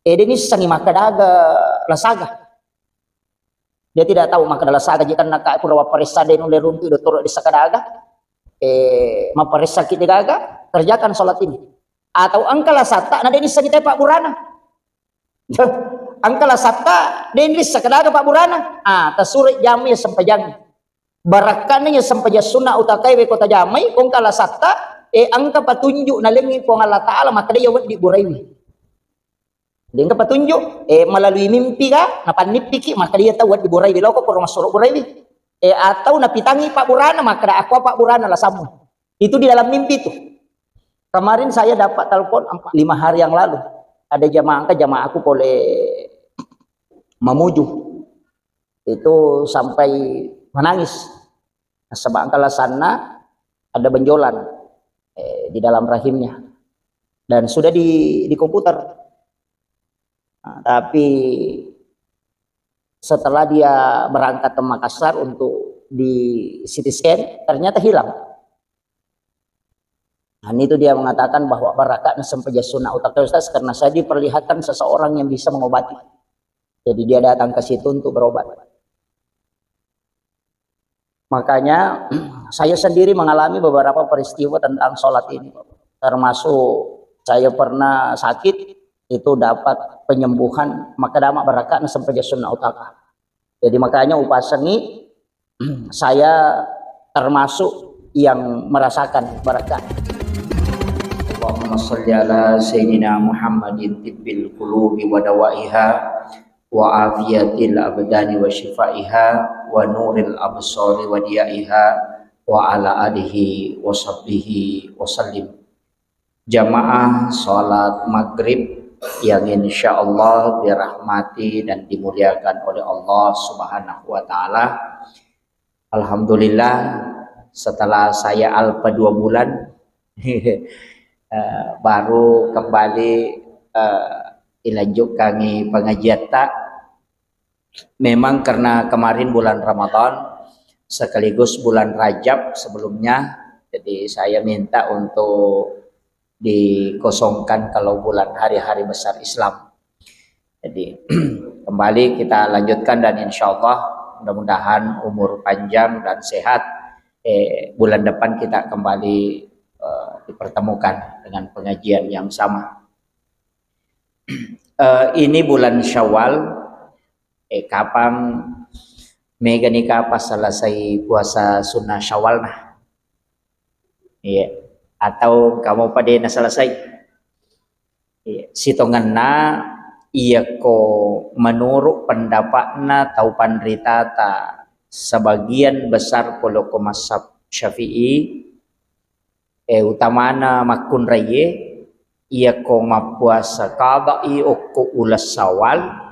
Ini sangi makadaga lasaga. Dia tidak tahu maka lasaga jika nak pura parisa den ule runtu do toro di sakadaga. Maparisa kita gaga kerjakan sholat ini. Atau angkala sata na denis sangi Pak Burana. Angkala sata denis sakadaga Pak Burana. Tasuri jami sampai jami. Barakannya sampai jasuna utakai we kota jamai kong kala sata angka patunjuk na lengi kong Allah Ta'ala maka dia wad di buraiwi. Dia angka patunjuk melalui mimpi ka napanipiki maka dia tahu wad di buraiwi loko por masuk buraiwi. Atau napitangi Pak Burana maka aku Pak Burana lah samu. Itu di dalam mimpi tuh. Kemarin saya dapat telepon 5 hari yang lalu. Ada jamaah aku boleh memuju. Itu sampai menangis. Sebab angkala sana ada benjolan di dalam rahimnya. Dan sudah di komputer. Tapi setelah dia berangkat ke Makassar untuk di CT scan, ternyata hilang. Dan itu dia mengatakan bahwa barakatnya sampai jasuna utak Ustaz karena saya diperlihatkan seseorang yang bisa mengobati. Jadi dia datang ke situ untuk berobat. Makanya saya sendiri mengalami beberapa peristiwa tentang sholat ini. Termasuk saya pernah sakit, itu dapat penyembuhan maka damak barakatnya sampai jasuna utaka. Jadi makanya upasangi saya termasuk yang merasakan barakat. Allahumma sholli ala sayyidina Muhammadin tibbil qulubi wa dawaiha wa afiyatil abdani wa shifaiha wa nuril absari wa diyaiha wa ala alihi wa sahbihi wa sallim. Jamaah salat maghrib yang insya Allah dirahmati dan dimuliakan oleh Allah Subhanahu wa Ta'ala. Alhamdulillah, setelah saya alpa 2 bulan baru kembali ilanjut kami pengajian tak. Memang karena kemarin bulan Ramadan sekaligus bulan Rajab sebelumnya, jadi saya minta untuk dikosongkan kalau bulan hari-hari besar Islam. Jadi kembali kita lanjutkan dan insya Allah mudah-mudahan umur panjang dan sehat. Bulan depan kita kembali dipertemukan dengan pengajian yang sama. Ini bulan Syawal. Kapan mega nikah pas selesai puasa sunnah Syawal nah. Iya. Atau kamu pada na selesai sitonganna iya ko menurut pendapatna tau pandritata sebagian besar poloko mazhab Syafi'i utamana makun raye iya ko mapuasa qada'i ukku ulas Syawal.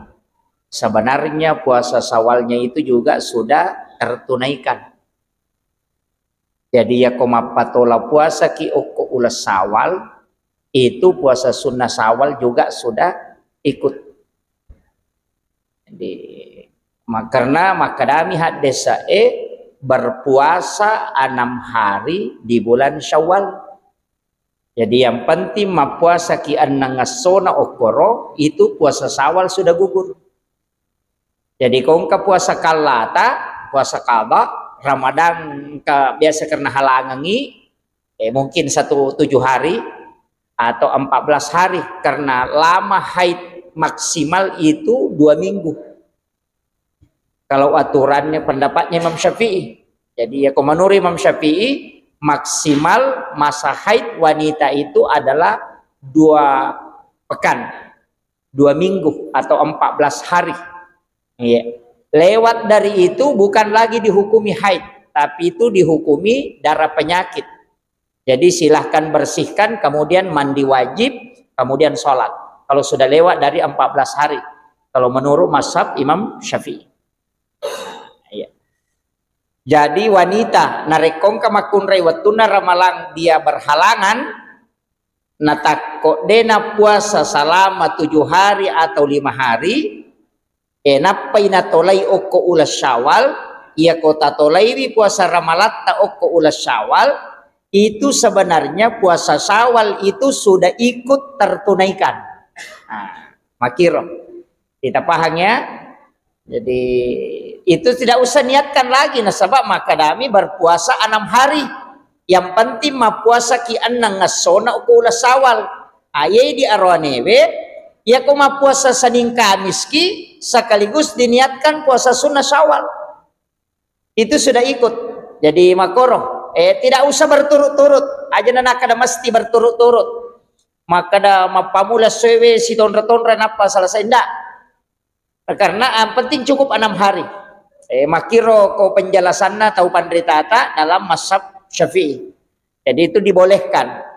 Sebenarnya puasa Syawalnya itu juga sudah tertunaikan. Jadi ya komapatola puasa ki uku ulas Syawal itu puasa sunnah Syawal juga sudah ikut. Jadi karena makadami hadesa berpuasa 6 hari di bulan Syawal. Jadi yang penting mapuasa ki annangasona okoro itu puasa Syawal sudah gugur. Jadi kau ke puasa kalata, puasa qada Ramadan biasa karena halangi mungkin 7 hari atau 14 hari karena lama haid maksimal itu 2 minggu. Kalau aturannya pendapatnya Imam Syafi'i. Jadi ya menurut Imam Syafi'i maksimal masa haid wanita itu adalah 2 pekan, 2 minggu atau 14 hari. Iya. Lewat dari itu bukan lagi dihukumi haid, tapi itu dihukumi darah penyakit. Jadi silahkan bersihkan, kemudian mandi wajib, kemudian sholat. Kalau sudah lewat dari 14 hari. Kalau menurut mazhab Imam Syafi'i. Ya. Jadi wanita narekong kamakun rewatuna ramalang dia berhalangan, natakko dena puasa selama 7 hari atau 5 hari. Napay na tolay oko ulas Syawal, iya kota tolay di puasa ramalat ta oko ulas Syawal, itu sebenarnya puasa Syawal itu sudah ikut tertunaikan. Nah, Makiro. Kita paham ya? Jadi itu tidak usah niatkan lagi nasabak maka kami berpuasa 6 hari. Yang penting mapuasa ki anang ngasona ukula sawal. Ayai di arwanewe ya ko mapuasa Senin Kamis ki sekaligus diniatkan puasa sunnah Syawal. Itu sudah ikut. Jadi makoro. Tidak usah berturut-turut. Aja nak kada mesti berturut-turut. Maka dah mapamula sewe si tonra-tonra napa selesai ndak. Karena yang penting cukup 6 hari. Makiro ko penjelasannya tahu pandritata dalam mazhab Syafi'i. Jadi itu dibolehkan.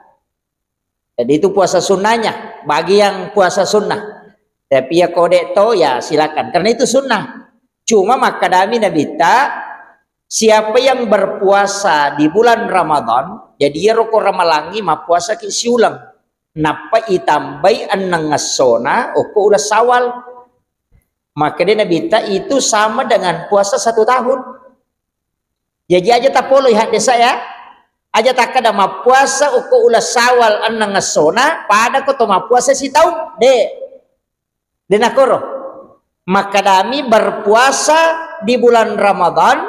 Jadi itu puasa sunnahnya bagi yang puasa sunnah. Tapi ya kode to ya silakan. Karena itu sunnah. Cuma maka dami nabita siapa yang berpuasa di bulan Ramadan, jadi ya roko ramalangi mapuasa ki siulang. Napa itambai anang ngasona oko ulas sawal. Maka dia nabita itu sama dengan puasa 1 tahun. Jadi aja tak polo lihat desa ya. Aja tak kada mapuasa uko ulas sawal anang ngasona pada ko to mapuasa si tahun de nakoro. Maka kami berpuasa di bulan Ramadan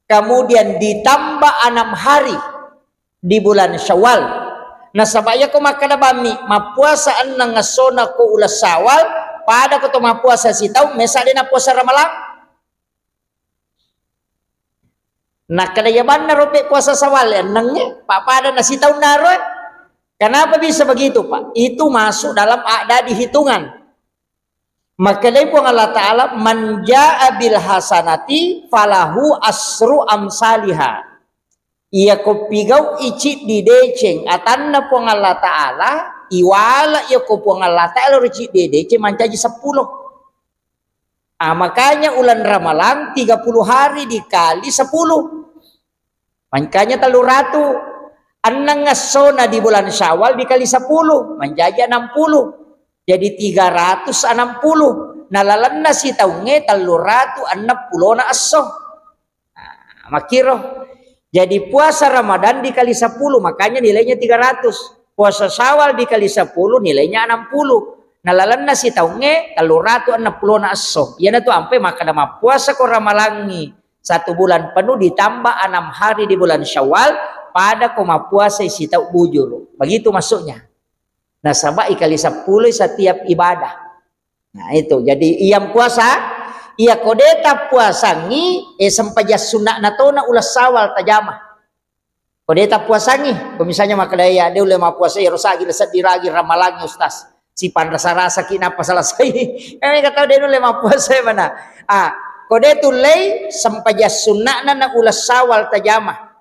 kemudian ditambah 6 hari di bulan Syawal. Nah sabaya ko maka bami mapuasa anang ngasona ko ulas sawal pada ko to mapuasa si tahun mesalina puasa ramalang. Nah kadayaban na rupi puasa sawal nangnya pak pada nasi tahun naroy. Kenapa bisa begitu pak? Itu masuk dalam ada dihitungan. Maka dari pun Allah Ta'ala manja bil hasanati falahu asru amsaliha. Ia kopigau icit di deceng atanna pun Allah Ta'ala iwala ia kopung Allah Ta'ala ricit di deceng mancaji 10. Makanya ulan Ramalan 30 hari dikali 10. Makanya 300. Anang ngasona di bulan Syawal dikali 10. Menjadi 60. Jadi 360. Nalalan na si taunge 360 na aso. Makiro. Jadi puasa Ramadan dikali 10. Makanya nilainya 300. Puasa Syawal dikali 10 nilainya 60. Nalalan na si taunge 360 na aso. Yan na to ampe maka nama puasa ko ramalangi 1 bulan penuh ditambah 6 hari di bulan Syawal pada ko mapuasa si tau bujur. Begitu masuknya. Nah sabak ikali 10 setiap ibadah. Nah itu jadi iyam puasa ia kodeta puasangi sempajas sunnah natona ulas sawal tajamah. Kodeta puasangi misalnya maka daya dia ulama puasa ya rosagi diragi ramalangi ustaz. Si rasa kinapa selesai. Kami kata dia nule mapuasa mana. Kode tu lay sampajas sunnah na ulas sawal tajamah.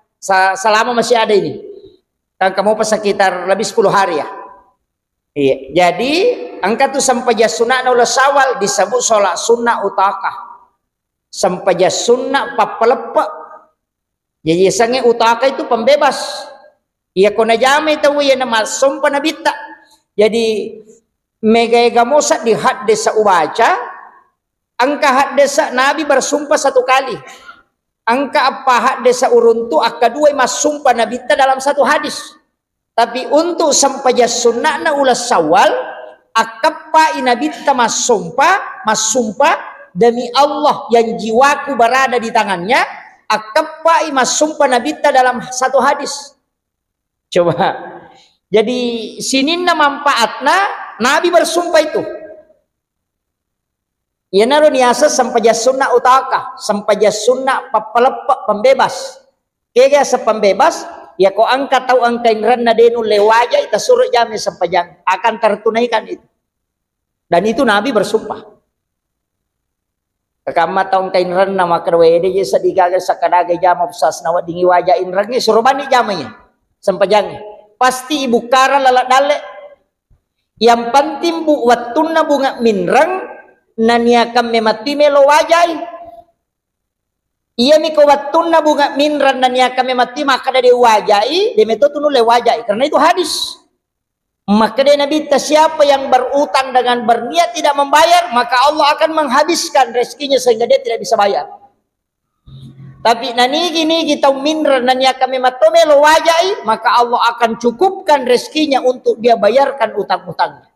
Selama masih ada ini. Dan kamu pas sekitar lebih 10 hari ya. Iya. Jadi angkat tu sampajas sunnah na ulas sawal disebut sholat sunnah utakah. Sampajas sunnah papalepa. Jadi sange utakah itu pembebas. Iya kona jame tahu ya nama sumpa nabita. Jadi megay gamosa di hadis sa ubaca angka hadis sa Nabi bersumpah 1 kali angka apa hadis sa uruntu akadua mas sumpah Nabi ta dalam 1 hadis tapi untuk sampajas sunnah na ulas sawal akapa Nabi ta mas sumpah demi Allah yang jiwaku berada di tangannya akapa mas sumpah Nabi ta dalam 1 hadis. Coba jadi sininna manfaatna Nabi bersumpah itu. Ya naro niasa sampajas sunnah utaka, sampajas sunnah papalepa pembebas. Kaya sa pembebas, ya ko angka tahu angka inran na denu lewaja ita suruh jami sampajang akan tertunaikan itu. Dan itu Nabi bersumpah. Kakama taong kainran na makarwede je sa digagal sa kadagay jama pusas na wadingi waja inran ni suruh bani jamanya sampajang. Pasti ibu kara lalak dale. Yang penting bu watun na bunga minrang nania kami mati melo wajai. Iya miko watun na bunga minrang nania kami mati maka dari wajai demeto tunu le wajai karena itu hadis. Maka dari Nabi siapa yang berutang dengan berniat tidak membayar maka Allah akan menghabiskan rezekinya sehingga dia tidak bisa bayar. Tapi nani gini kita minra nanya kami matomelo wajai maka Allah akan cukupkan rezekinya untuk dia bayarkan utang-utangnya.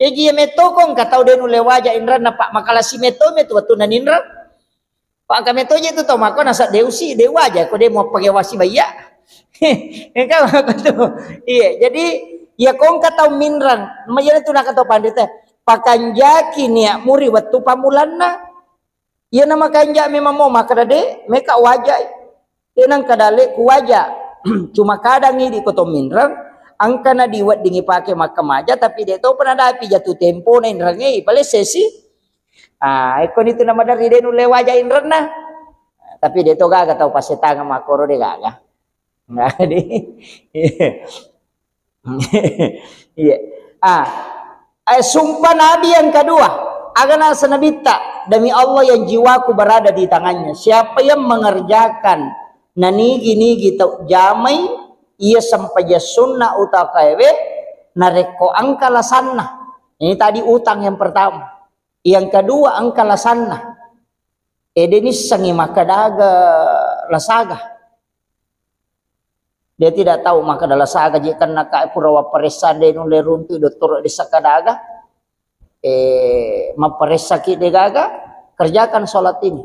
Egi meto kong katau denu lewaja indra na pak makala si meto waktu nan indra. Pak ka meto je tu to mako nasa deusi dewa aja ko dia mau pakai wasi baya. Engkau aku tuh. Iya, jadi ya kong katau minrang, mayana tu nak katau pandita. Pakanjaki nia muri waktu pamulanna. Ya nama kanja memang mau maka dade meka wajah. Dia nang kadale ku wajah. Cuma kadang ini koto minrang angkana diwat dingi pakai makam aja tapi dia tahu pernah ada api jatuh tempo na indrangi pale sesi ikon itu nama dari denu lewaja indrana tapi dia tahu gak tahu pas setanga makoro dia gak di iya sumpah Nabi yang kedua agana sanabita demi Allah yang jiwaku berada di tangannya siapa yang mengerjakan nani-nigi tau jamai ia sampai sunnah utakawe nareko angka lasanna. Ini tadi utang yang pertama. Yang kedua angka lasanna. Edenis sangi makadaga lasaga. Dia tidak tahu makadaga lasaga jika nakai purawa paresan denu leruntu doktor disakadaga. Maparesaki degaga kerjakan sholat ini.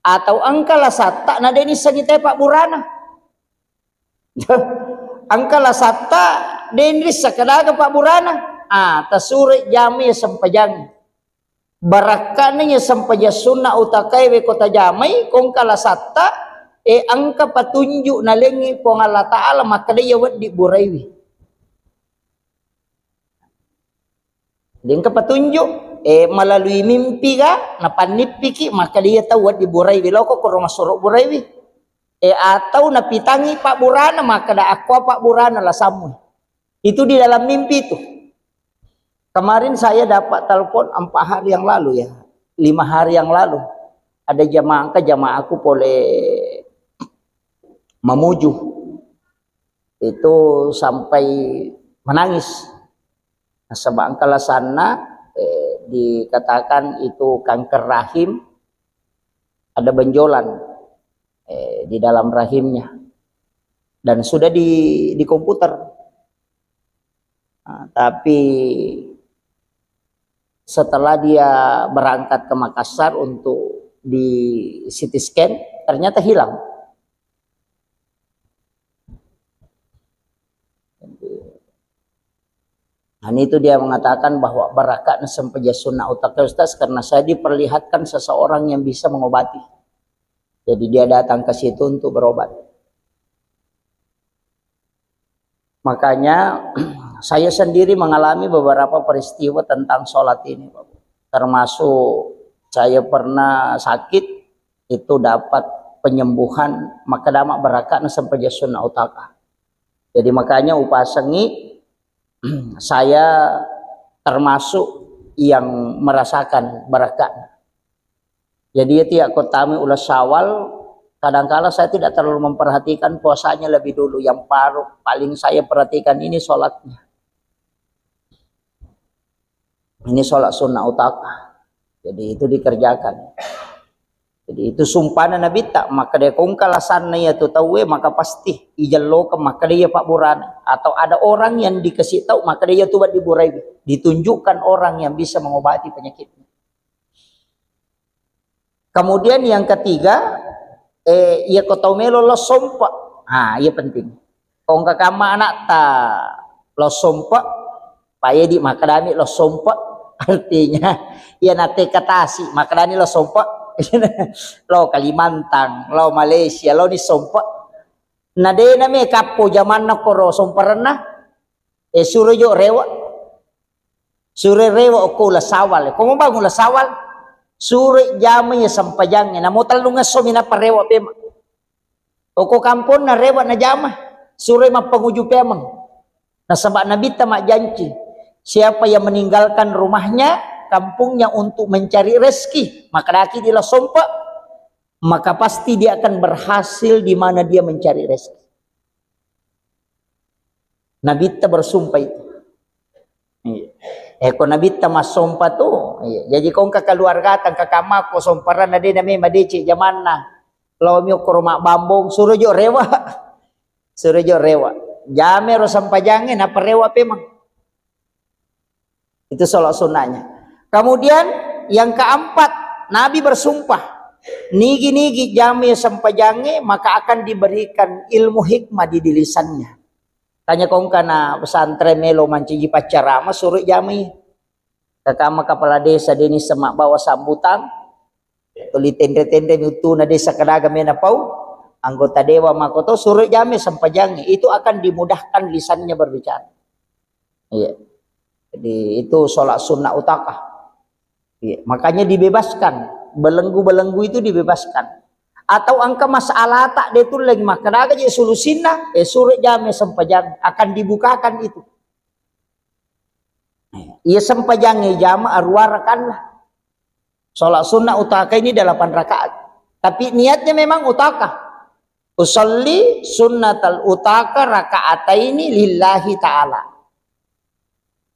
Atau angka lasata na denis sangi tepak burana. Angka lasata denris sakadaga Pak Burana tasuri jami sampajang barakanya sampaja sunnah utakai we kota jamai kong kalasata angka patunjuk nalengi pong Allah Ta'ala maka dia wad di buraiwi dengan petunjuk melalui mimpi ga napanipiki maka dia tahu wad di buraiwi loko kurang masuk buraiwi atau napitangi Pak Burana maka da aqua Pak Burana lah samu. Itu di dalam mimpi itu. Kemarin saya dapat telepon 4 hari yang lalu ya, 5 hari yang lalu ada jamaah aku boleh memuju itu sampai menangis. Nah, sebab angkala sana dikatakan itu kanker rahim ada benjolan di dalam rahimnya dan sudah di komputer tapi setelah dia berangkat ke Makassar untuk di CT scan ternyata hilang. Nah, itu dia mengatakan bahwa barakat sampai sunnah utak Ustaz karena saya diperlihatkan seseorang yang bisa mengobati. Jadi dia datang ke situ untuk berobat. Makanya saya sendiri mengalami beberapa peristiwa tentang sholat ini. Termasuk saya pernah sakit, itu dapat penyembuhan, maka damak barakat sampai sunnah utaka. Jadi makanya upasengi saya termasuk yang merasakan barakat. Jadi tiap kotami ulas Syawal kadang-kala saya tidak terlalu memperhatikan puasanya lebih dulu. Yang paling saya perhatikan ini sholatnya. Ini sholat sunnah utaka. Jadi itu dikerjakan. Jadi itu sumpah Nabi tak maka dia kongkalasan ya tu tahu maka pasti ijallo ke maka dia Pak Burana atau ada orang yang dikasih tahu maka dia tu buat diburai ditunjukkan orang yang bisa mengobati penyakitnya. Kemudian yang ketiga, ia kotomelo lo sompa. Ia penting. Kong kakama anak ta lo sompa, paya di makadami lo sompa. Artinya, ia nate katasi makadani lo sompa. Lo Kalimantan, lo Malaysia, lo di sompa. Nade na me kapo zaman na koro somparana. Surujo rewa. Sure rewa ko la sawal. Kung bangun la sawal. Suri jamanya sampajangnya na mo talunga so mina parewa pema oko kampon na rewa na jama suri mapanguju pemang na sabak nabi tamak janji siapa yang meninggalkan rumahnya kampungnya untuk mencari rezeki maka daki di sompa maka pasti dia akan berhasil di mana dia mencari rezeki. Nabi ta bersumpah itu. Eko Nabi ta masompa tu. Jadi kong kakaluarga tang kakama ko somparan na din nami madeci zaman na. Law mi ko rumah bambong surujo rewa. Surujo rewa. Jame ro sampajangin na parewa pemang. Itu sholat sunnahnya. Kemudian yang keempat, Nabi bersumpah, nigi-nigi jami sampajange, maka akan diberikan ilmu hikmah di lisannya. Tanya kong kana pesantren melo manciji pacarama suruh jami. Kakama kepala desa deni semak bawa sambutan. Tuli tendre-tendre mutu na desa kadaga mena pau. Anggota dewa makoto suruh jami sampajange. Itu akan dimudahkan lisannya berbicara. Iya. Jadi itu sholat sunnah utakah. Iya. Makanya dibebaskan. Belenggu-belenggu itu dibebaskan. Atau angka masalah tak dia tu lagi makan aja jadi solusinya suruh jame sempajang akan dibukakan itu. Ia sempajang jama arwarakan lah. Sholat sunnah utaka ini 8 rakaat. Tapi niatnya memang utaka. Usolli sunnatal utaka rakaataini lillahi ta'ala.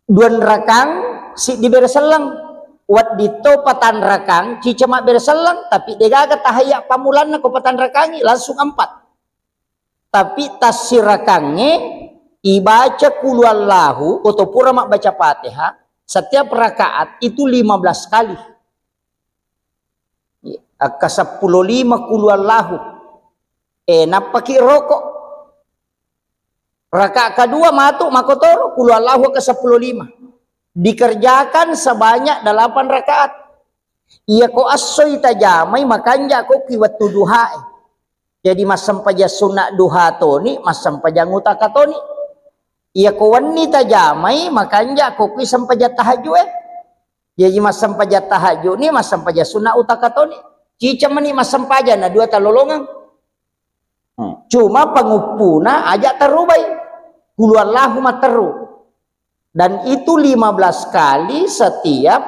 2 rakang si diberi selang. Wat dito patan rakang cicama berselang tapi degaga tahaya pamulan na ko patan rakangi langsung 4. Tapi tasir rakange ibaca kulwallahu atau pura mak baca Fatihah setiap rakaat itu 15 kali. Aka 15 kulwallahu. Napaki rokok. Rakaat kedua matuk makotoro kulwallahu ke 15. Dikerjakan sebanyak 8 rakaat. Ia ko asoy tajamai makanya ko kiwatu duha. Jadi masam paja sunat duha toni, masam paja ngutaka toni. Ia ko wani tajamai makanya ko kisam paja tahajud. Jadi masam paja tahajud ni masam paja sunat utaka toni. Cica mani masam paja na 2 talolongan. Cuma pangupuna aja terubai. Kulwallahu materu. Dan itu 15 kali setiap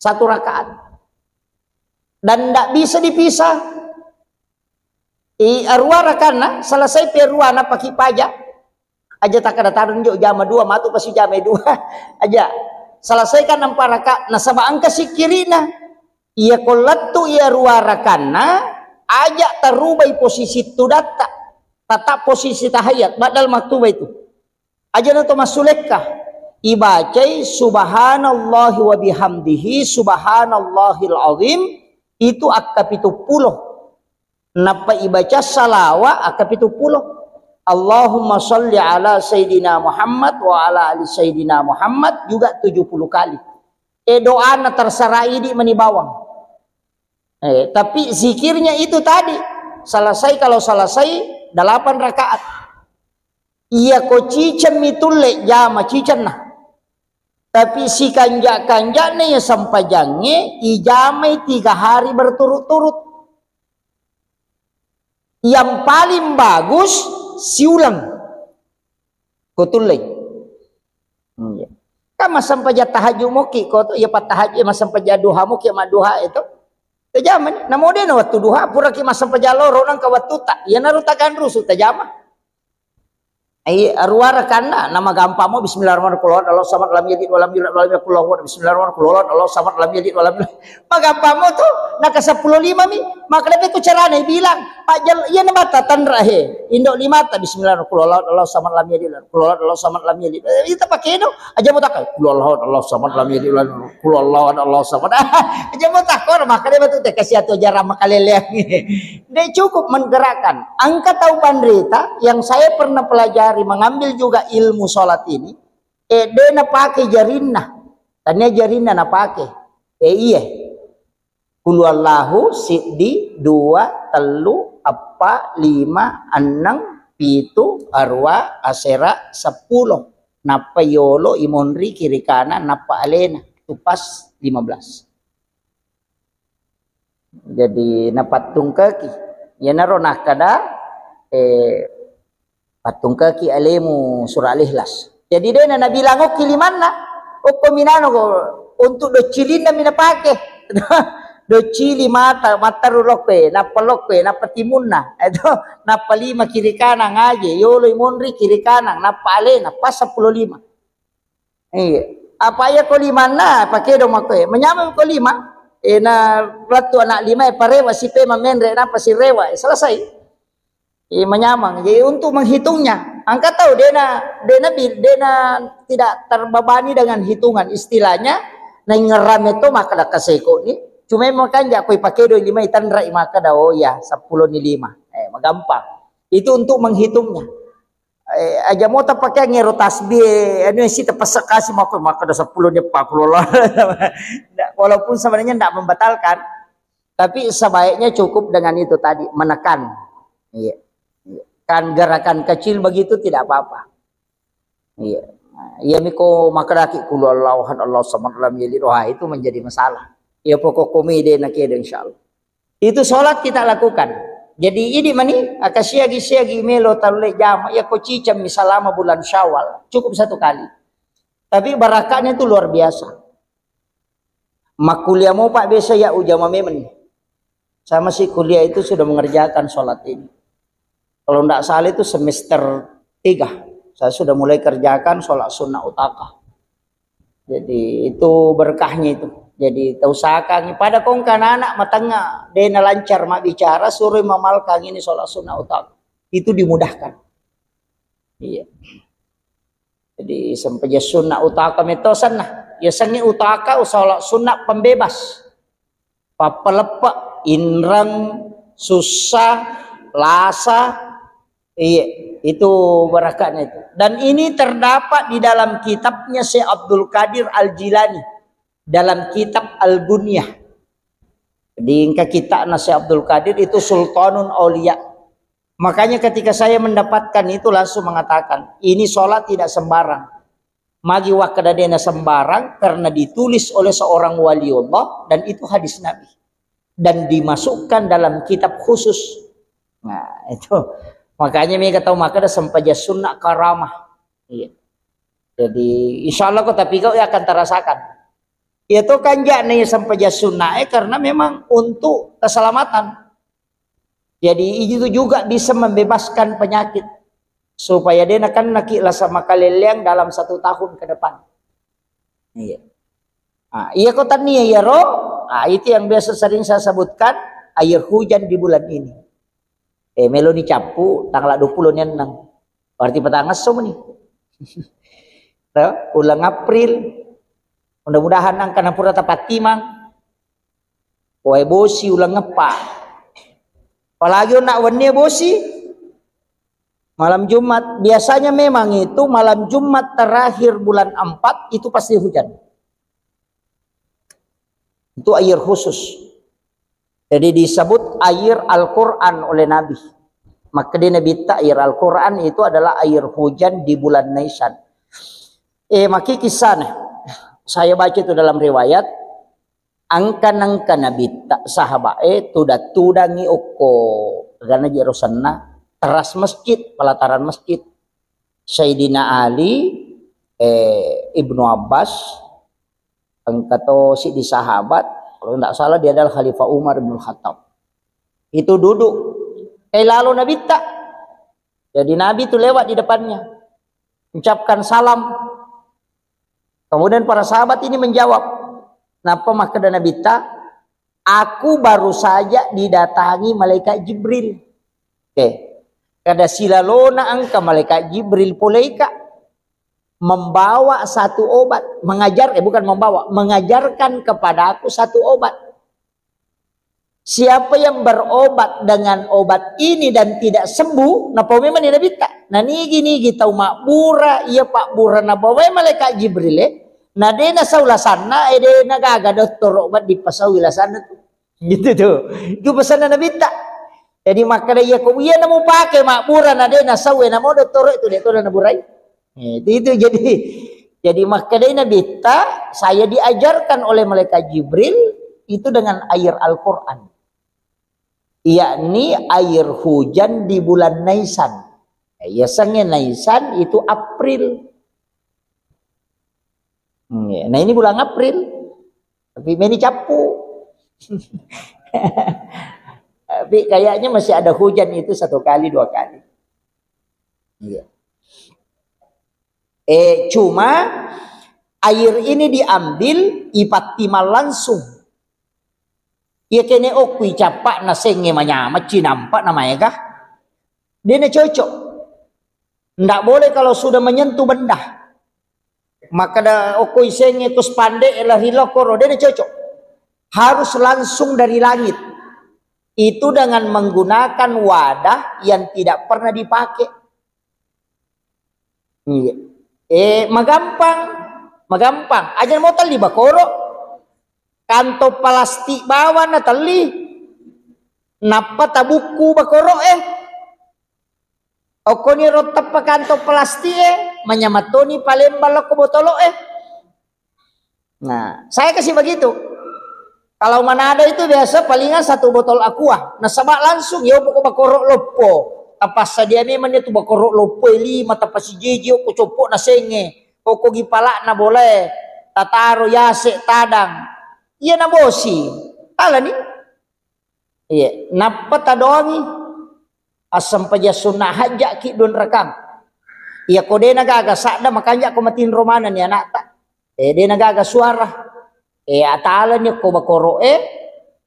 1 rakaat. Dan tidak bisa dipisah. Arwah rakana, selesai perwana pakai pajak. Aja tak ada tarun jo jama 2, matu pasti jama 2. Aja. Selesaikan 4 rakaat. Nah sama angka sikirina. Ia kolatu ia arwah rakana. Aja terubai posisi itu data. Tetap posisi tahayat. Badal maktubah itu. Aja nato masulekah ibacai subhanallahi wa bihamdihi subhanallahil azim itu akapitu puluh. Napa ibaca salawa akapitu puluh. Allahumma sholli ala sayyidina Muhammad wa ala ali sayyidina Muhammad juga 70 kali. Doa na terserah ini menibawang. Tapi zikirnya itu tadi selesai kalau selesai 8 rakaat. Iya ko cicem itu le jama cicem nah. Tapi si kanja-kanja nih ya sampajangnya ijamai 3 hari berturut-turut. Yang paling bagus siulang. Kotulay. Kama sampaja tahajud moki ko ya patahajud mas sampaja duha moki ma duha itu. Tajaman namode na waktu duha pura ki mas sampaja loro nang ka waktu ta. Ya narutakan rusu tajama. Arwara kana nama gampang mo bismillahirrahmanirrahim Allah samad lam yalid wa lam yulad wa lam yakul lahu kufuwan ahad bismillahirrahmanirrahim Allah samad lam yalid wa lam yulad magampang mo to naka 15 mi maka lebih ku carane bilang ajal iya na mata tanrahe indo 5 ta bismillahirrahmanirrahim Allah samad lam yalid Allah samad lam yalid itu pakai no aja mo takal Allah samad lam yalid Allah samad aja mo takor maka dia betul teh kasih atuh jarang makaleleang dia cukup menggerakkan angka tahu pandrita yang saya pernah pelajari mengambil juga ilmu sholat ini dia na pakai jarinah tanya jarinah na pakai iya kulwallahu siddi 2 telu 4 5 6 7 arwa asera 10 napa yolo imonri kiri kanan napa alena tupas 15 jadi napatung kaki ya naronah kada patung kaki alemu surah al-ikhlas. Jadi dia na bilang o kilimana o kominano ko untuk do cilin na minapake. Do cili mata rulokwe na palokwe na patimunna. Ito na palima kiri kanan aja yolo imonri kiri kanan na pale na pas 15. Apa ya ko 5 na pakai do makwe. Menyamam ko 5 na platu anak 5 parewa si pe mamenre na pasirewa selesai. Menyamang. Jadi untuk menghitungnya Angka tahu dena tidak terbebani dengan hitungan istilahnya. Nah ngeram itu maka dah kaseko ni. Cuma makan jak koi pakai 25 itan rai maka dah oh ya 10 ni 5. Gampang. Itu untuk menghitungnya. Aja mau tak pakai ngero tasbih anu si tepasak kasih maka dah 10 ni 40 lah. Walaupun sebenarnya tidak membatalkan, tapi sebaiknya cukup dengan itu tadi menekan. Iya. Kan gerakan kecil begitu tidak apa-apa. Iya. Iya miko makaraki kulu Allah samad lam yalid itu menjadi masalah. Ya pokok komedi nak ada insyaallah. Itu sholat kita lakukan. Jadi ini mani akasiagi melo talule jam ya ko cicam misalama bulan Syawal cukup 1 kali. Tapi barakahnya itu luar biasa. Mak kuliah mau Pak biasa ya ujama memen. Saya masih kuliah itu sudah mengerjakan sholat ini. Kalau tidak salah itu semester 3. Saya sudah mulai kerjakan sholat sunnah utaka. Jadi itu berkahnya itu. Jadi usahakan pada kong anak matanga dena lancar mak bicara suruh mamalkan ini sholat sunnah utaka. Itu dimudahkan. Iya. Jadi sampai sunnah utaka metosan nah. Ya sangi utaka sholat sunnah pembebas. Papalepak, inrang, susah, lasa. Iya, itu barakatnya itu. Dan ini terdapat di dalam kitabnya Syekh Abdul Qadir Al-Jilani dalam kitab Al-Gunyah. Di kitabnya Syekh Abdul Qadir itu Sultanun Aulia. Makanya ketika saya mendapatkan itu langsung mengatakan, ini sholat tidak sembarang. Magi wakadadena sembarang karena ditulis oleh seorang waliullah dan itu hadis Nabi. Dan dimasukkan dalam kitab khusus. Nah, itu makanya mereka tahu maka ada sempaja sunnah karamah. Iya. Jadi insya Allah kau tapi kau akan terasakan. Itu kan jaknya sempaja sunnah karena memang untuk keselamatan. Jadi itu juga bisa membebaskan penyakit supaya dia akan nakiklah sama kaleliang dalam 1 tahun ke depan. Iya. Iya kau tania ya roh. Itu yang biasa sering saya sebutkan air hujan di bulan ini. Melo dicapu tanggal 20 ni nang. Berarti petangas so ni. Ulang April. Mudah-mudahan nang kana pura tapat timang. Wae bosi ulang ngepa. Apalagi nak wani bosi. Malam Jumat biasanya memang itu malam Jumat terakhir bulan 4 itu pasti hujan. Itu air khusus. Jadi disebut air Al-Quran oleh Nabi. Maka di Nabi air Al-Quran itu adalah air hujan di bulan Nisan. Maki kisahnya. Saya baca itu dalam riwayat. Angka Nabi sahabat tudangi oko. Karena jerosanna teras masjid, pelataran masjid. Sayyidina Ali, Ibnu Abbas, angkato si di sahabat. Kalau tidak salah dia adalah Khalifah Umar bin Khattab. Itu duduk. Lalu Nabi tak. Jadi Nabi itu lewat di depannya. Ucapkan salam. Kemudian para sahabat ini menjawab. Napa maka Nabi tak? Aku baru saja didatangi malaikat Jibril. Kada silalona angka malaikat Jibril poleika. Membawa satu obat, mengajarkan kepada aku satu obat. Siapa yang berobat dengan obat ini dan tidak sembuh, napa memang tidak bisa. Nah ini gini kita makbura, iya Pak Bura na bawa malaikat Jibril nah dia na saulasana, dia na gaga dokter obat di pasawilasana tuh, gitu tuh. Itu pesanan Nabi tak. Jadi maka dia kau iya na mau pakai makbura na dia na sawi na mau dokter itu dia tuh na burai. Itu jadi makanya Nabi saya diajarkan oleh malaikat Jibril itu dengan air Al-Quran, yakni air hujan di bulan Nisan. Biasanya Nisan itu April. Nah ini bulan April, tapi ini capu. Tapi kayaknya masih ada hujan itu 1 kali 2 kali. Iya. Cuma air ini diambil ipatimal langsung. Ya kene okui capak na senge manyama cinampak namanya kah? Dia na cocok. Ndak boleh kalau sudah menyentuh benda. Maka da okoi senge kus pandai elah hilokoro dia cocok. Harus langsung dari langit. Itu dengan menggunakan wadah yang tidak pernah dipakai. Magampang. Aja mau tali bakoro. Kanto plastik bawa na tali. Napa tabuku bakoro Oko ni rotap pa kanto plastik menyamatoni palembal ko botolo Nah, saya kasih begitu. Kalau mana ada itu biasa palingan 1 botol aqua. Nah, sama langsung ya ko bakoro lopo. Tapas sadia memang itu bakoro lopo 5 tapas si jeji ko copok na senge. Oko gipala na boleh. Tataro yase tadang. Iya na bosi. Ala ni. Iya, napa tadoangi? Asam paja sunnah hajak ki don rekam. Iya kode nagaga sakda makanya ko matin romanan ya nak. De nagaga suara. Atala ni ko bakoro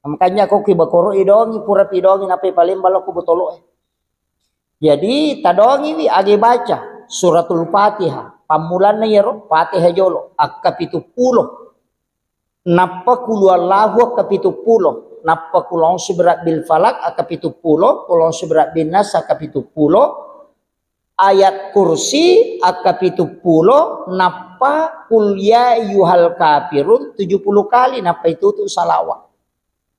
makanya ko ki bakoro idongi pura pidongi nape palembal ko botolo Jadi tadongi wi age baca suratul Fatihah. Pamulan na yero Fatihah jolo akapitu pulo. Napa kulu Allahu akapitu pulo. Napa kulong seberat bil falak akapitu pulo, kulong seberat bin nas akapitu pulo, ayat kursi akapitu pulo, napa kulya yuhal kafirun 70 kali, napa itu tuh salawat.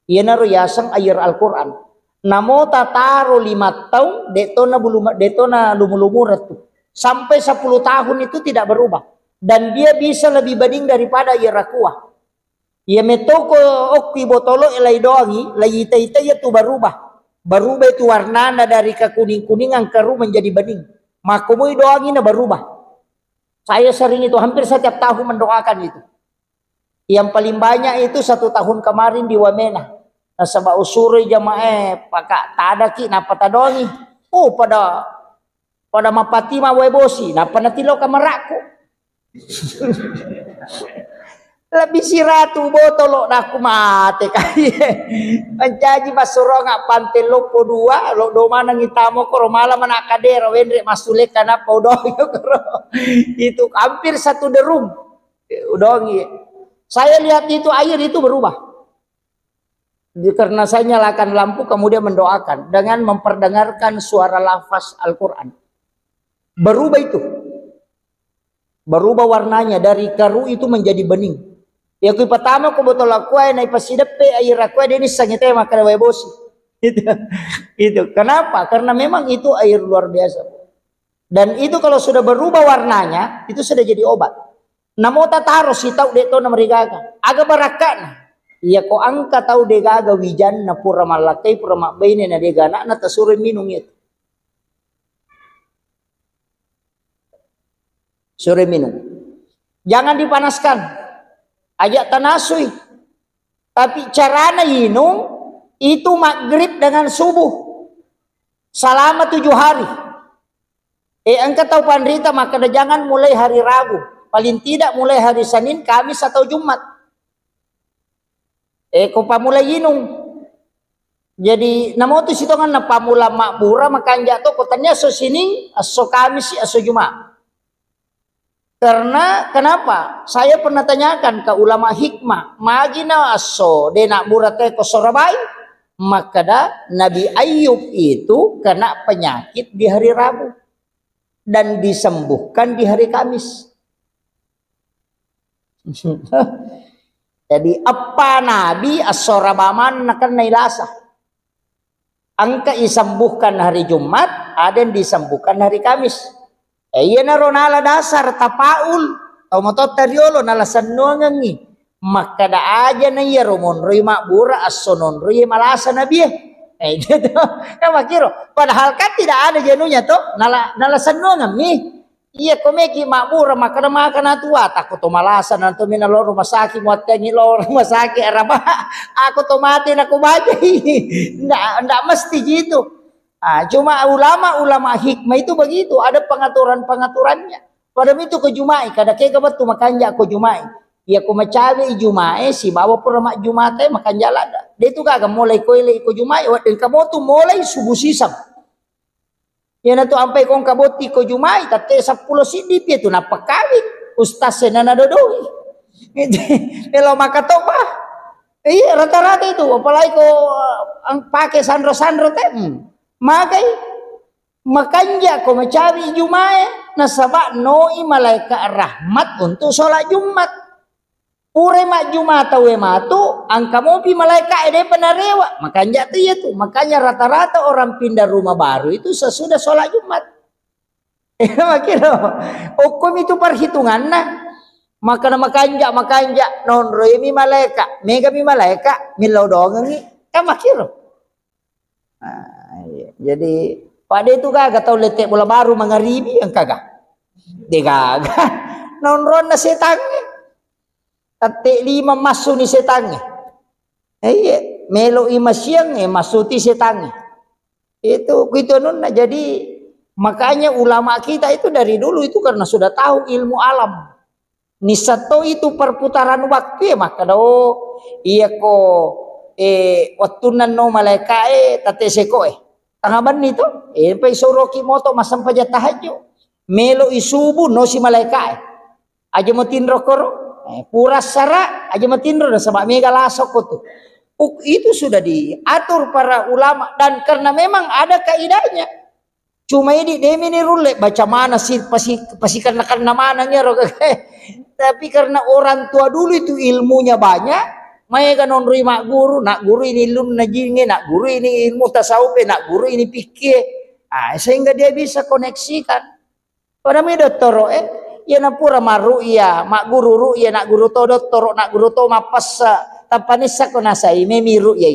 Iya naru yasang ayat Al-Quran. Namo tataro 5 tahun, detona lumu-lumu retu. Sampai 10 tahun itu tidak berubah. Dan dia bisa lebih banding daripada Yerakuah. Ya metoko okki botolo elai doangi, lai ita ya tu berubah. Berubah itu warnanya dari kekuning-kuningan keru menjadi bening. Makumui doangi na berubah. Saya sering itu hampir setiap tahun mendoakan itu. Yang paling banyak itu 1 tahun kemarin di Wamena. Nah, sebab usuri jamaah pakak tadaki napa tadongi. Oh pada mapati mawebosi, napa natilo kamaraku. Lebih si ratu botolo nak mate kaya menjanji masuro ngak pantel lopo 2 lo do mana ngitamo koro malam anak kadera wendre masule kana podong itu hampir 1 derum udongi. Saya lihat itu air itu berubah karena saya nyalakan lampu kemudian mendoakan dengan memperdengarkan suara lafaz Al-Quran. Berubah itu, berubah warnanya dari keru itu menjadi bening. Ya kui pertama ko botol aku na ipasidepe air aku ini sangite makan webosi. Itu. Kenapa? Karena memang itu air luar biasa. Dan itu kalau sudah berubah warnanya, itu sudah jadi obat. Namo tataro si tau deto na marigaga. Aga barakan. Ya ko angka tau degaga wijan na pura malakai pura makbaine na degana na tasure minum itu. Sore minum. Jangan dipanaskan. Ajak tanasui. Tapi caranya minum itu maghrib dengan subuh. Selama 7 hari. Engkau tahu pandrita maka jangan mulai hari Rabu. Paling tidak mulai hari Senin, Kamis atau Jumat. Kau pamulai minum. Jadi namo tu situ kan pamula makbura makan jatuh kotanya so sini, so Kamis, so Jumat. Karena kenapa? Saya pernah tanyakan ke ulama hikmah, magina aso de nak burate ko sorabai, maka dah Nabi Ayub itu kena penyakit di hari Rabu dan disembuhkan di hari Kamis. Jadi apa Nabi as-sorabaman nakan nailasa. Angka disembuhkan hari Jumat, ada yang disembuhkan hari Kamis. Iya na ronala dasar tapaul tau motot tariolo nala sanuangangi maka da aja na iya romon roi makbura asonon roi malasa na biye gitu kan makiro padahal kan tidak ada jenunya to nala sanuangan mi iya komeki makbura maka na makan atua takut to malasa nanto mina lo rumah sakit muat tengi lo rumah sakit araba aku to mati na kubaja ndak mesti gitu. Cuma ulama hikmah itu begitu, ada pengaturan-pengaturannya. Padahal itu ke Jumai, kada kaya betul makanya ke Jumai. Ya ku macawe Jumai si bawa pura mak Jumate makan jalan. Dia tu kagak mulai koile ke Jumai, dan kamu tu mulai subuh sisam. Yan na to ampay kong kaboti ko jumay, tate 10 sidip ya to napakawit. Ustaz na nadodoi. Pero makato pa. Iya, rata-rata itu. Apalagi ko ang pakai sandro-sandro tem. Magay, makanya ko mencari jumay nasaba noi malaikat rahmat untuk sholat Jumat. Pure mak Jumat we matu, angka mopi malaikat ede penarewa. Makanya tuh ya tuh, makanya rata-rata orang pindah rumah baru itu sesudah sholat Jumat. Makanya, hukum itu perhitungan nah. Makanya non roy mi malaikat, mega mi malaikat, milau dong ni, makiro. Jadi pada itu kagak tahu letek bola baru mengaribi yang kagak. Dia kagak. Non ron na setan. Ate 5 masuk ni setan. Iya, melo ima siang masuti setan. Itu nun. Jadi makanya ulama kita itu dari dulu itu karena sudah tahu ilmu alam. Nisato itu perputaran waktu ya maka iya ko waktu nano malaikat tate seko tangaban itu pay soroki moto masam paja tahajud melo isubu no si malaikat aja mo tinro koro puras sara aja mo tinro na sama mega lasok ko tuh itu sudah diatur para ulama dan karena memang ada kaidahnya. Cuma ini demi ni rule baca mana sih pasti karena mananya roh. Tapi karena orang tua dulu itu ilmunya banyak, mereka non mak guru ini ilmu najinge, nak guru ini ilmu tasawuf, nak guru ini pikir. Sehingga dia bisa koneksikan. Pada mi doktor ya napura maru ya, mak guru ya nak guru to doktor, nak guru to mapasa, tapanisa ko nasa memi ru ya.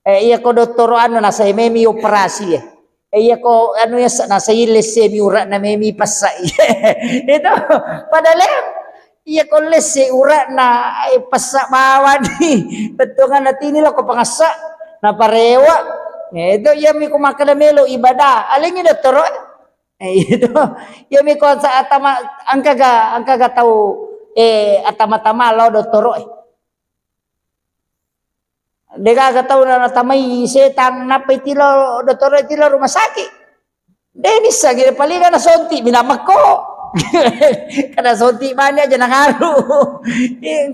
Iya ko doktor ano nasa memi operasi ya. Iya ko ano ya nasa lese mi urat na memi pasai. Itu padahal iya ko lese urat na pasak bawa ni. Betungan na tinilo ko pangasa na parewa. Itu iya mi ko makadamelo ibadah. Aling ito toro. Itu iya mi ko sa atama angkaga tahu atama-tama lo doktoro. Deka kataw na tamay setan napay tilo doktor tilo rumah sakit. Denis lagi palingan na sonti minamak ko. Kada sonti mana aja nangaru.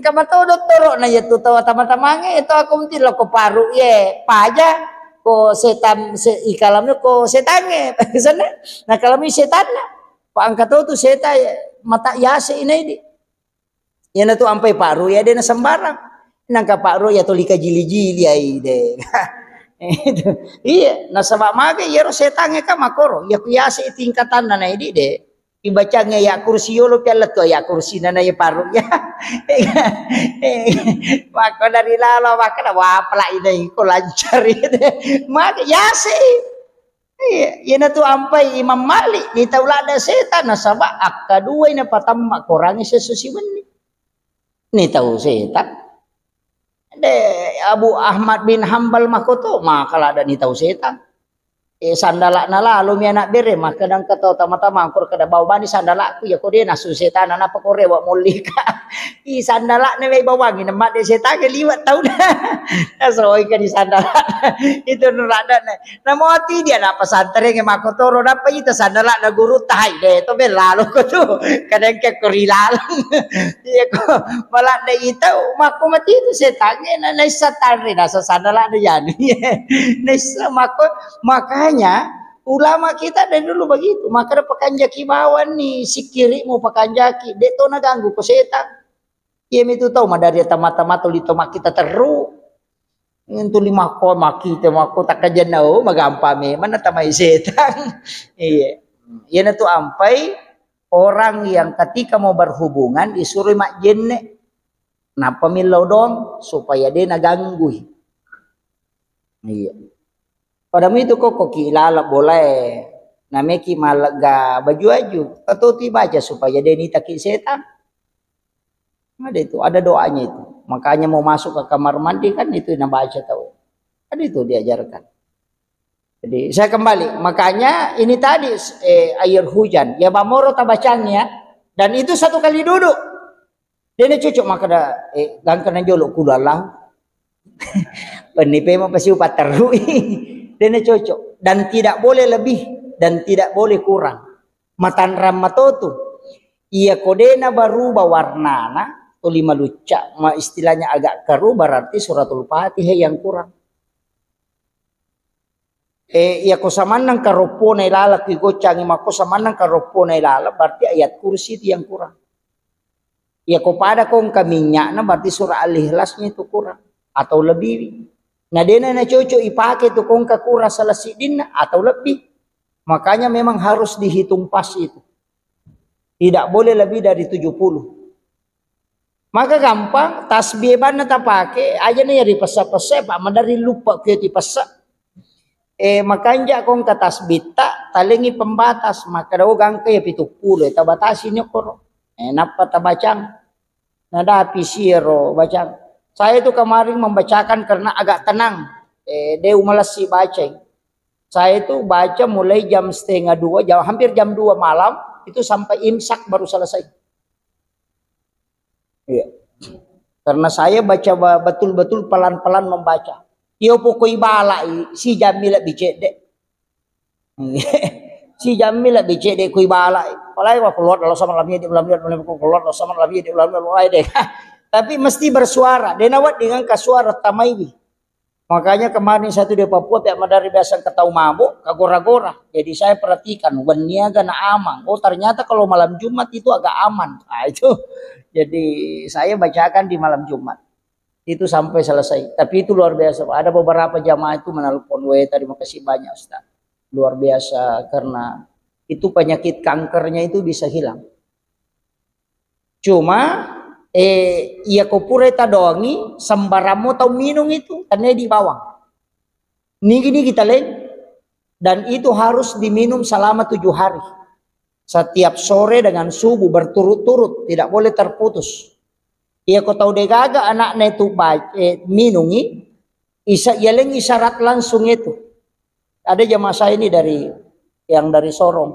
Kamataw doktor na yeto tawa tama-tamange ito ako tilo ko paru ye paja ko setan ikalam ko setange. Sana nakalami setan na. Paangkataw tu seta mata yase ini. Yan na tu ampay paru ya de na sembarang. Nangka Pak Ro ya tolika jili-jili ai de. Iya, nasaba mage ya setange ka makoro. Ya kuyase tingkatan na idi de. Ibacanya ya kursi yolo piala to ya kursi na ya paru ya. Maka dari lalo maka na wapla ini ko lancar ide. Mage yase. Iya, yana tu ampai Imam Malik ni taulada setan nasaba akadua ina patamma korangi sesusiwen ni. Ni tahu setan. De Abu Ahmad bin Hambal makoto makala ada ni tahu setan. Sandalak na lalu mi anak bere maka dan kata tama-tama angkur kada bawa bani sandalak ku ya ko dia nasu setan apa ko rewa molika. Sandalak ne bawa ngi nemat de setan ke liwat tahu dah. Asoi ka di sandalak. Itu nurada ne. Namo ati dia na pesantren nge makoto ro dapat itu sandalak na guru tai de to be lalu ko tu. Kadang ke korilalang. Dia ko balak de itu mako mati itu setan na satan re nasa sandalak de yan. Nesa makanya ulama kita dari dulu begitu. Maka ada pekanjaki bawan nih si kiri mau pekanjaki dia tuh naganggu ke setan. Iya itu tahu madari tama-tama tuli tomak kita teru. Itu 5 koma kita mako tak kajanau magampame mana tamai setan. Iya. Iya itu ampai orang yang ketika mau berhubungan disuruh mak jenne. Napa milau dong supaya dia naganggu. Iya. Padahal itu kok kilala boleh nameki malaga baju-baju atau tiba aja supaya dia ini takut setan. Ada itu, ada doanya itu. Makanya mau masuk ke kamar mandi kan itu yang baca tahu. Ada itu diajarkan. Jadi saya kembali, makanya ini tadi air hujan ya bamoro tabacangnya dan itu 1 kali duduk. Dia cocok maka ada gangkana jolok kulalang. Penipe mau pasti upat terui. Dene cocok dan tidak boleh lebih dan tidak boleh kurang. Matan ramatotu ia kodena berubah warnana tu 5 lucak, istilahnya agak keruh, berarti suratul Fatihah yang kurang. Ia kosamanang karopo na ilala kigocang ima kosamanang karopo na ilala, berarti ayat kursi itu yang kurang. Ia kepada kong kaminya na berarti surah al-ikhlasnya itu kurang atau lebih. Nah dena na cocok ipake itu kong kakura salasidin atau lebih. Makanya memang harus dihitung pas itu. Tidak boleh lebih dari 70. Maka gampang tasbih ban na tapake aja na ya dipesa-pesa pak madari lupa ke dipesa. Makanya kong katasbih tak talengi pembatas maka daw gangke ya 70 eta batasi nyo koro. Napa tabacang nada pisiro bacang. Saya itu kemarin membacakan karena agak tenang. Deu malas si baca. Saya itu baca mulai jam 1:30 hampir jam 2 malam itu sampai imsak baru selesai. Iya. Karena saya baca betul-betul pelan-pelan membaca. Yo pokoi balai si Jamila bicede. Si Jamila bicede koi balai. Palai wa keluar kalau sama lamnya di ulam keluar kalau sama lamnya di ulam deh. Tapi mesti bersuara. Denawat dengan kasuara tamaiwi. Makanya kemarin satu di Papua pihak madari biasa ketau mabuk kagora-gora. Jadi saya perhatikan waniaga na amang. Oh ternyata kalau malam Jumat itu agak aman. Nah, itu. Jadi saya bacakan di malam Jumat. Itu sampai selesai. Tapi itu luar biasa. Ada beberapa jamaah itu menelpon, terima kasih banyak Ustaz. Luar biasa karena itu penyakit kankernya itu bisa hilang. Cuma ia kopure tadongi sembaramu tau minum itu karena di bawang. Niki kita lain dan itu harus diminum selama 7 hari. Setiap sore dengan subuh berturut-turut, tidak boleh terputus. Ia kau tahu degaga anaknya itu minungi, yeleng isyarat langsung itu. Ada jamaah saya ini yang dari Sorong.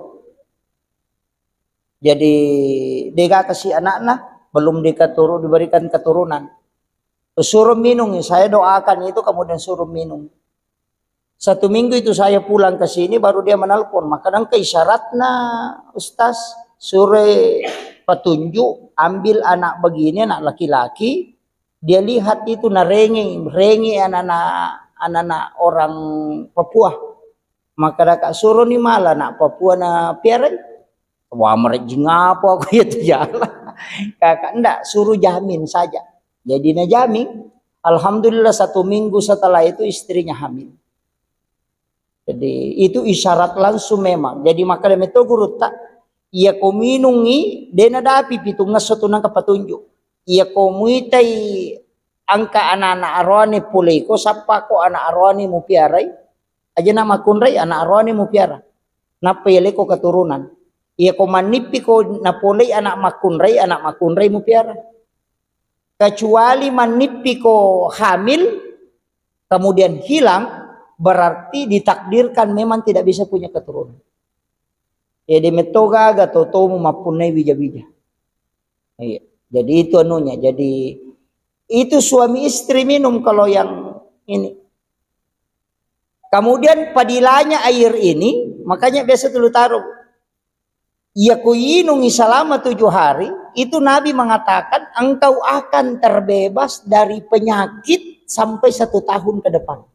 Jadi degaga si anak-anak belum diberikan keturunan. Suruh minum, saya doakan itu kemudian suruh minum. 1 minggu itu saya pulang ke sini baru dia menelpon. Makanya ke isyaratnya Ustaz suruh petunjuk ambil anak begini anak laki-laki dia lihat itu rengi anak-anak orang Papua maka kakak suruh nih malah anak Papua na piaran wah mereka ngapa aku itu jalan kakak enggak suruh jamin saja jadi na jamin alhamdulillah 1 minggu setelah itu istrinya hamil. Jadi itu isyarat langsung memang jadi maka demi itu guru tak ia kominungi dena dapi pitunga sotunang kapatunjuk. Ia komuitai angka anak-anak arwani pulei ko sapa ko anak arwani mu piarai. Aja nama kunrai anak arwani mu piara. Napele ko keturunan. Ia ko manipi ko napolei anak makunrai mu piara. Kecuali manipi ko hamil kemudian hilang berarti ditakdirkan memang tidak bisa punya keturunan. Jadi metoga gato tomu mapunai bija-bija. Iya. Jadi itu anunya. Jadi itu suami istri minum kalau yang ini. Kemudian padilanya air ini, makanya biasa dulu taruh. Ya kuinungi selama 7 hari, itu Nabi mengatakan engkau akan terbebas dari penyakit sampai 1 tahun ke depan.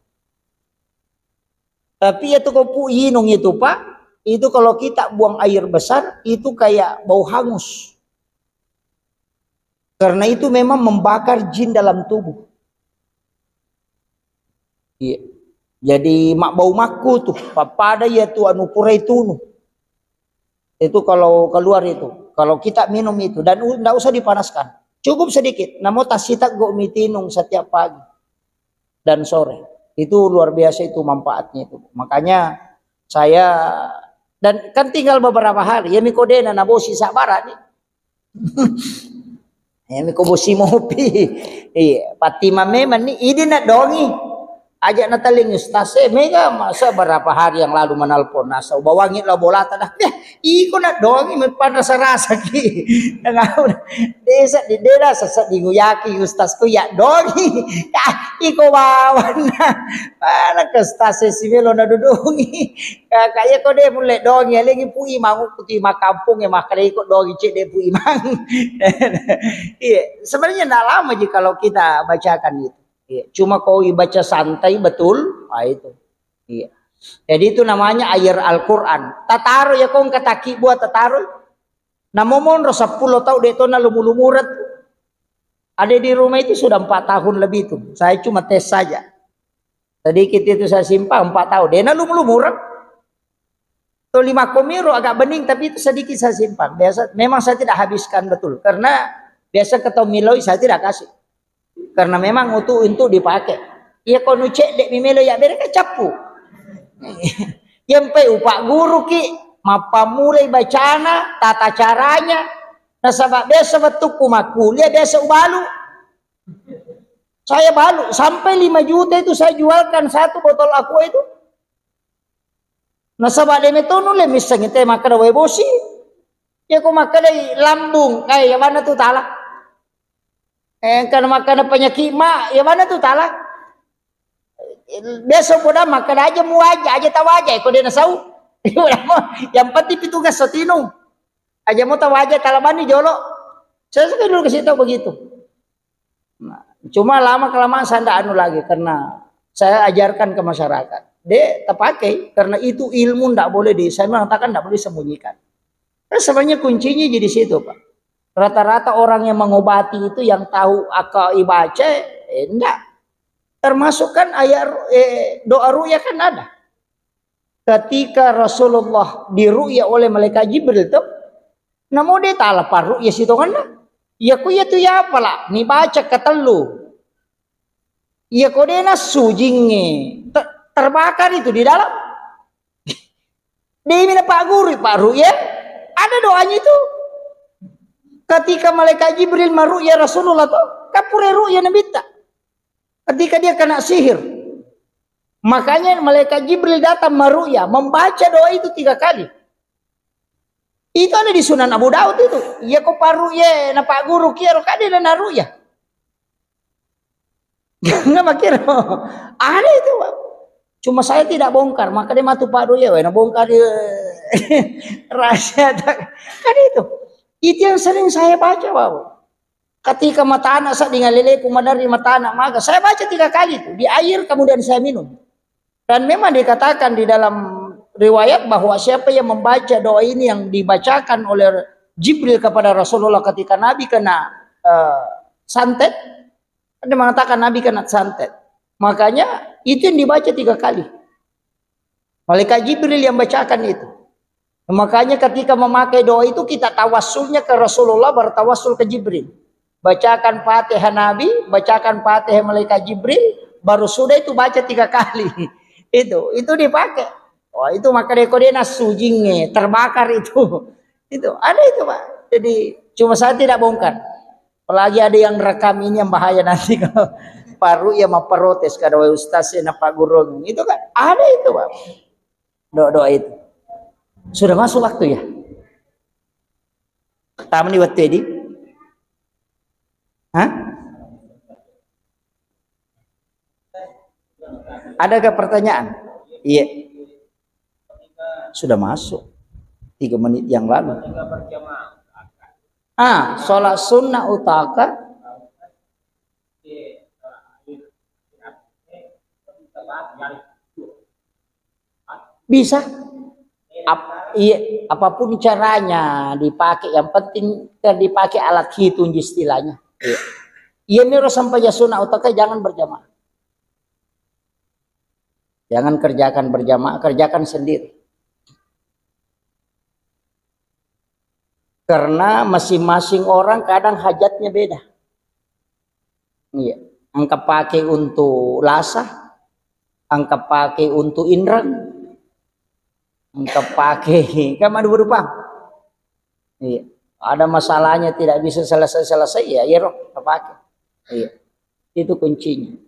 Tapi itu kau inung itu Pak. Itu kalau kita buang air besar itu kayak bau hangus. Karena itu memang membakar jin dalam tubuh. Iya. Jadi bau maku tuh, papada ya tuh anu purai tunu. Itu kalau keluar itu, kalau kita minum itu dan enggak usah dipanaskan. Cukup sedikit, namun tasita go mitinung setiap pagi dan sore. Itu luar biasa itu manfaatnya itu. Makanya saya dan kan tinggal beberapa hari ya mikodena nabosi sabara nih. Ya mikobosi mopi. Iya, Fatima memang nih ini nak dongi. Ajak nataling ustaz mega masa berapa hari yang lalu menelpon nasa bawangit lah bola tanah iko na dongi pada rasa ki ngau desa di dera sesat di nguyaki ustaz ku ya dongi iko bawan para ke ustaz si melo na dudungi kaya ko de mulai dongi lagi pui mangu puti makampung ya makare iko dongi cek de pui mang iya sebenarnya tidak lama jika kalau kita bacakan itu. Iya. Cuma kau baca santai betul, itu. Iya. Jadi itu namanya air Al-Quran. Tataro ya kau kataki buat tataro. Namomon rosa 10 tahun deto na lumulumurat. Ada di rumah itu sudah 4 tahun lebih itu. Saya cuma tes saja. Sedikit itu saya simpan 4 tahun. Dia na lumulumurat. Itu 5 komiro agak bening tapi itu sedikit saya simpan. Biasa memang saya tidak habiskan betul karena biasa ketemu miloi saya tidak kasih. Karena memang untuk dipakai. Ya kalau cek dek mimelo ya mereka capu. Yang pe upak guru ki mapa mulai bacana tata caranya. Nasabak biasa betul kumakulia biasa ubalu. Saya balu sampai 5 juta itu saya jualkan 1 botol aqua itu. Nasabak demi tonu le misang itu maka da bosi. Ya kok maka dai lambung kayak mana tuh talah. Karena makan penyakit mak, ya mana tuh talak? Besok udah makan aja mu aja tahu aja, kau dia nasau. Yang penting petugas sotino. Aja mau tahu aja talaman di jolo. Saya sekali dulu kasih tahu begitu. Nah, cuma lama kelamaan saya tidak anu lagi karena saya ajarkan ke masyarakat. Dia terpakai karena itu ilmu tidak boleh saya mengatakan tidak boleh sembunyikan. Nah, sebenarnya kuncinya jadi situ Pak. Rata-rata orang yang mengobati itu yang tahu akal ibaca enggak. Termasuk kan ayat doa ru'ya kan ada. Ketika Rasulullah diru'ya oleh malaikat Jibril itu, namun dia tak lapar ru'ya situ kan. Ya ku ya tu ya apalah, ni baca ketelu. Ya ku dia sujingnya terbakar itu di dalam. Dia minta Pak Guru, Pak ru'ya ada doanya itu. Ketika malaikat Jibril meru'ya Rasulullah tuh kapure ru'ya Nabi tak. Ketika dia kena sihir. Makanya malaikat Jibril datang meru'ya, membaca doa itu 3 kali. Itu ada di Sunan Abu Daud itu. Ya kok paru'ya na Pak Guru kira kade na naru'ya. Enggak makir. Ada itu, Pak. Cuma saya tidak bongkar, maka dia matu Pak Ru'ya na bongkar rahasia kan itu. Itu yang sering saya baca, Pak. Ketika mata anak saya dengan lele dari mata anak maka saya baca 3 kali itu di air kemudian saya minum. Dan memang dikatakan di dalam riwayat bahwa siapa yang membaca doa ini yang dibacakan oleh Jibril kepada Rasulullah ketika Nabi kena santet, dia mengatakan Nabi kena santet. Makanya itu yang dibaca 3 kali. Malaikat Jibril yang bacakan itu. Makanya ketika memakai doa itu kita tawassulnya ke Rasulullah, bertawassul ke Jibril. Bacakan Fatihah Nabi, bacakan Fatihah malaikat Jibril, baru sudah itu baca 3 kali. Itu dipakai. Oh itu maka dekodena sujingnya terbakar itu. Itu ada itu Pak. Jadi cuma saya tidak bongkar. Apalagi ada yang rekam ini yang bahaya nanti kalau paru ya mau protes kada ustaz na Pak Guru. Itu kan ada itu Pak. Doa itu. Sudah masuk waktu ya? Taman di waktu ini? Hah? Adakah pertanyaan? Iya. Sudah masuk. 3 menit yang lalu. Sholat sunnah utaka. Bisa. Apapun caranya dipakai, yang penting dipakai alat hitung istilahnya. Iya niro sampai sunnah utaka jangan berjamaah. Jangan kerjakan berjamaah, kerjakan sendiri. Karena masing-masing orang kadang hajatnya beda. Iya, angka pakai untuk lasah, angka pakai untuk indra, angka pakai kan ada berupa. Iya, ada masalahnya tidak bisa selesai ya, ya roh pakai. Iya, itu kuncinya.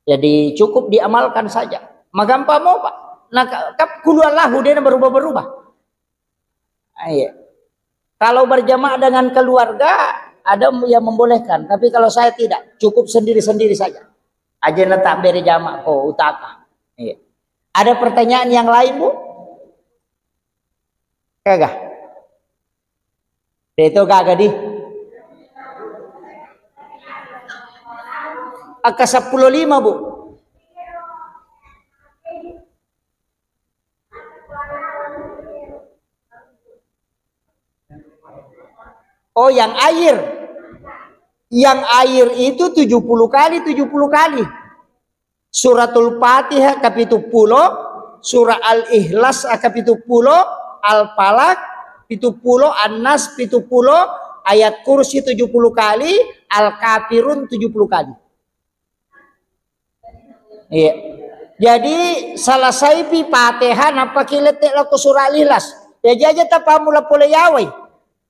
Jadi cukup diamalkan saja. Magampa mo Pak. Nah, kap keluarlah dia berubah-berubah. Iya. Kalau berjamaah dengan keluarga ada yang membolehkan, tapi kalau saya tidak, cukup sendiri-sendiri saja. Aja letak beri jamaah ko utaka. Iya. Ada pertanyaan yang lain, Bu? Kagak? Itu kagak di? Angka 15, Bu. Oh, yang air. Yang air itu 70 kali, 70 kali. Suratul Fatihah kapitul 10, surah Al-Ikhlas kapitul 10, Al-Falaq pitu 10, An-Nas pitu 10, ayat kursi 70 kali, Al-Kafirun 70 kali. Iya. Jadi selesai pi Fatihah napa kiletek laku surah Al-Ikhlas. Jadi aja tak pamula pole yawai.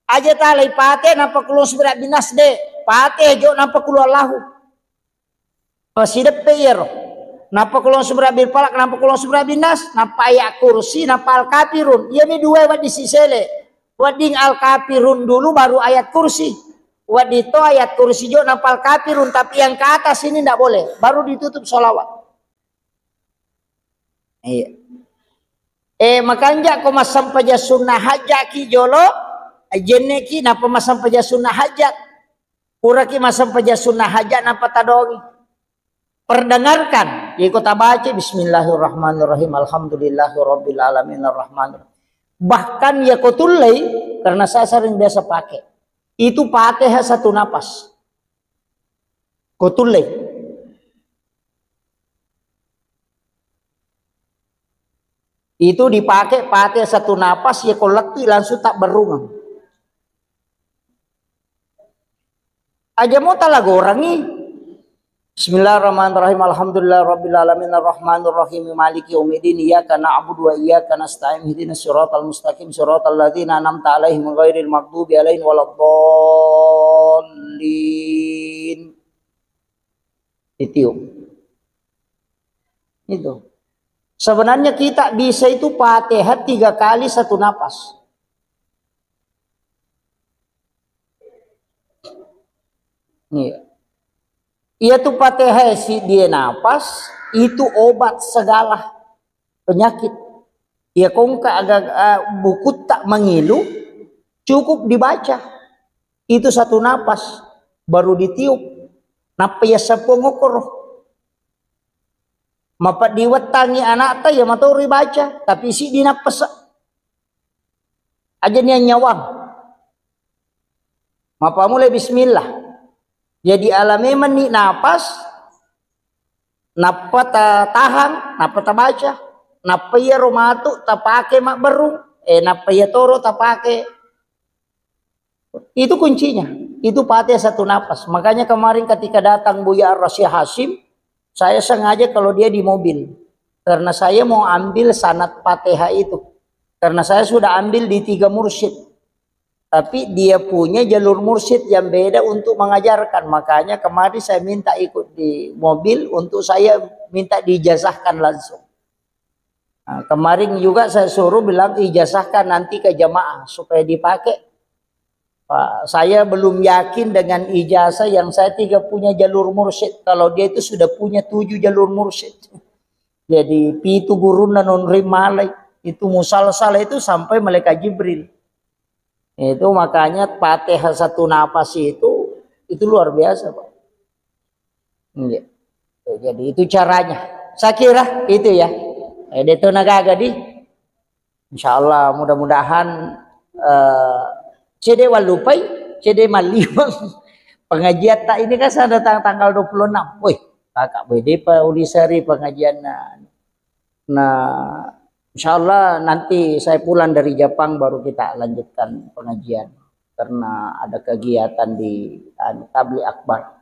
Aja talai Fatihah napa keluar surat binas de. Fatihah jo napa keluar lahu. Pasidep peyer. Napa keluar surat bil falak, napa keluar surat binas, napa ayat kursi, napa Al-Kafirun. Iya mi dua wad disisele. Wading Al-Kafirun dulu baru ayat kursi. Wadito ayat kursi jo napa Al-Kafirun, tapi yang ke atas ini tidak boleh. Baru ditutup sholawat. Iya. Makanya kau masam paja sunnah hajat ki jolo, jenne ki napa masam paja sunnah hajat. Pura ki masam paja sunnah hajat napa tadongi. Perdengarkan, ya kota baca Bismillahirrahmanirrahim, Alhamdulillahirabbil alamin arrahmanirrahim. Bahkan ya kotulai, karena saya sering biasa pakai. Itu Fatihah satu napas. Kotulai. Itu dipakai Fatihah satu napas, ya kolekti langsung tak berungang. Aja mau talaga orangi. Bismillahirrahmanirrahim. Alhamdulillahirabbil alamin arrahmanirrahim maliki yaumiddin iyyaka na'budu wa iyyaka nasta'in ihdinas siratal mustaqim siratal ladzina an'amta 'alaihim ghairil maghdubi 'alaihim waladdallin. Itu. Sebenarnya kita bisa itu Fatihah 3 kali satu napas. Iya. Ia tuh Fatihah si dia napas itu obat segala penyakit. Ya kongka agak buku tak mengilu, cukup dibaca. Itu satu napas baru ditiup. Napa ya sepongokor. Mapa diwetangi anak ta ya maturi baca, tapi si dinapas aja nian nyawang. Mapa mulai bismillah. Jadi alame meni napas, napa tahan, napa baca, napa ya romatu tak pakai mak berung, napa ya toro tak pakai. Itu kuncinya. Itu Fatihah satu napas. Makanya kemarin ketika datang Buya Ar-Rasyid Hashim, saya sengaja kalau dia di mobil, karena saya mau ambil sanad Fatihah itu, karena saya sudah ambil di 3 mursyid. Tapi dia punya jalur mursyid yang beda untuk mengajarkan. Makanya kemarin saya minta ikut di mobil untuk saya minta diijazahkan langsung. Nah, kemarin juga saya suruh bilang ijazahkan nanti ke jamaah supaya dipakai. Pak, saya belum yakin dengan ijazah yang saya 3 punya jalur mursyid. Kalau dia itu sudah punya 7 jalur mursyid. Jadi pitu guruna non rimalai itu musalsal itu sampai malaikat Jibril. Itu makanya Fatihah satu napas itu luar biasa, Pak. Ya. Jadi itu caranya. Saya kira itu ya. Itu nagaga di. Insyaallah mudah-mudahan CD walupai, CD malimang pengajian tak ini kan saya datang tanggal 26. Wih, kakak BD Pak Ulisari pengajian. Nah, insyaallah nanti saya pulang dari Jepang baru kita lanjutkan pengajian karena ada kegiatan di Tabligh Akbar.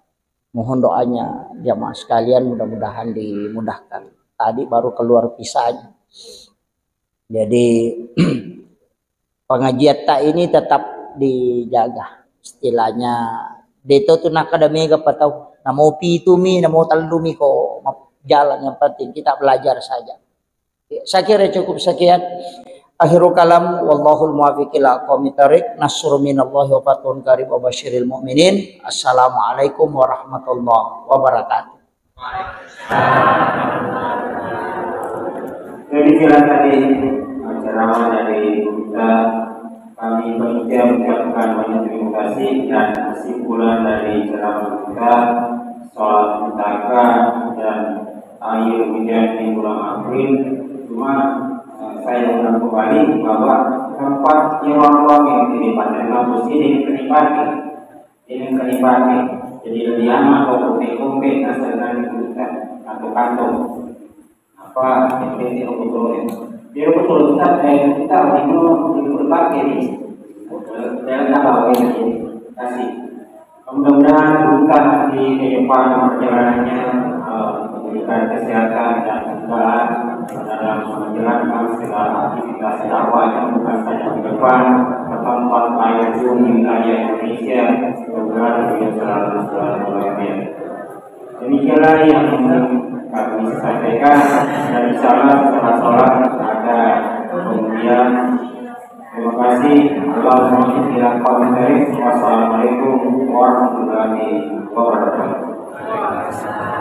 Mohon doanya jamaah sekalian mudah-mudahan dimudahkan. Tadi baru keluar visanya. Jadi pengajian tak ini tetap dijaga. Istilahnya deto tu nakadami ka pataw. Namo pitumi, namo talumi ko jalan, yang penting kita belajar saja. Saya kira cukup sekian. Akhirul kalam, wallahul muwaffiq ila aqwamit thoriq. Nasrun minallahi wa fathun qarib wa basyiril mu'minin. Assalamualaikum warahmatullahi wabarakatuh. Demikianlah tadi ceramah dari kita. Kami panitia mengucapkan banyak terima kasih, dan kesimpulan dari ceramah kita soal petaka dan air hujan di bulan April. Cuma saya ulang kembali bahwa tempat yang ruang yang dinikmati kampus ini kenikmati. Jadi lebih aman kalau kompe nasional kita atau kantong apa yang betul. Dia betul kita itu berbagai dalam apa ini kasih. Mudah-mudahan kita di kehidupan perjalanannya memberikan kesehatan dan kemudahan dalam menjalankan segala aktivitas dakwah yang bukan saja di depan tempat lain di wilayah Indonesia. Semoga dia selalu demikianlah yang kami sampaikan, dan insyaallah setelah sholat ada kemudian. Terima kasih. Wassalamualaikum warahmatullahi wabarakatuh.